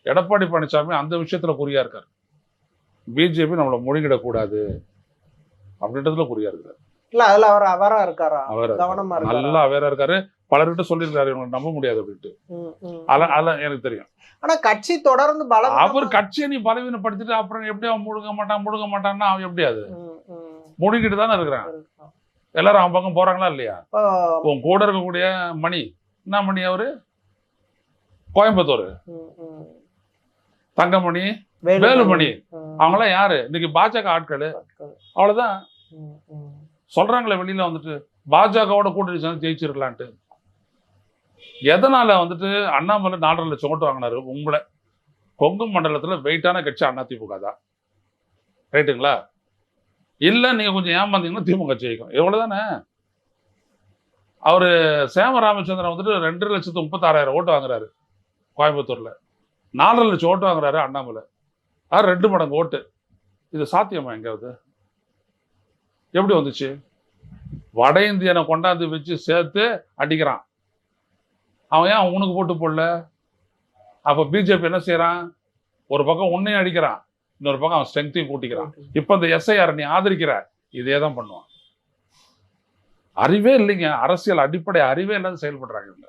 எடப்பாடி பழனிசாமி அந்த விஷயத்துல குறியா இருக்காரு. பிஜேபி நம்மளை முழுங்கிடக்கூடாது அப்படின்றதுல குறியா இருக்காரு. இல்ல அதுல அவர் அவரா இருக்காரா? அவர் கவனமா இருக்காரா? நல்லா அவேரா இருக்காரு. பலர்கிட்ட சொல்லியிருக்காரு இவங்களை நம்ப முடியாது அப்படின்ட்டு. அதெல்லாம் எனக்கு தெரியும். ஆனா கட்சி தொடர்ந்து அவர் கட்சியை நீ பலவீனப்படுத்திட்டு அப்புறம் எப்படி அவன் முழுங்க மாட்டான்னா அவன் எப்படி அது முழுங்கிட்டு தானே இருக்கிறான். எல்லாரும் அவன் பக்கம் போறாங்களா இல்லையா? உன் கூட இருக்கக்கூடிய மணி என்ன மணி, அவரு கோயம்புத்தூர் தங்கமணி, வேலுமணி, அவங்களாம் யாரு இன்னைக்கு பாஜக ஆட்கள். அவ்வளவுதான் சொல்றாங்களே வெளியில வந்துட்டு பாஜகவோட கூட்டணி சேர்ந்து ஜெயிச்சிருக்கலான்ட்டு. எதனால வந்துட்டு அண்ணாமலை 4.5 லட்சம் ஓட்டு வாங்கினாரு? உங்களை கொங்கு மண்டலத்துல வெயிட்டான கட்சி அதிமுக தான், ரைட்டுங்களா? இல்ல நீங்க கொஞ்சம் ஏமாந்தீங்கன்னா திமுக ஜெயிக்கும், எவ்வளவுதானே. அவரு சேம ராமச்சந்திரன் வந்துட்டு 2,36,000 ஓட்டு வாங்குறாரு கோயம்புத்தூர்ல. 4.5 லட்சம் ஓட்டு வாங்குறாரு அண்ணாமலை. 2 மடங்கு ஓட்டு. இது சாத்தியமா? எங்காவது எப்படி வந்துச்சு? வட இந்தியனை கொண்டாந்து வச்சு சேர்த்து அடிக்கிறான். அவன் ஏன் உனக்கு போட்டு போடல? அப்ப பிஜேபி என்ன செய்யறான்? ஒரு பக்கம் உன்னையும் அடிக்கிறான், இன்னொரு பக்கம் அவன் ஸ்ட்ரென்த்தையும் கூட்டிக்கிறான். இப்ப இந்த எஸ்ஐஆர் நீ ஆதரிக்கிற, இதே தான் பண்ணுவான். அறிவே இல்லைங்க, அரசியல் அடிப்படை அறிவே இல்லாத செயல்படுறாங்க.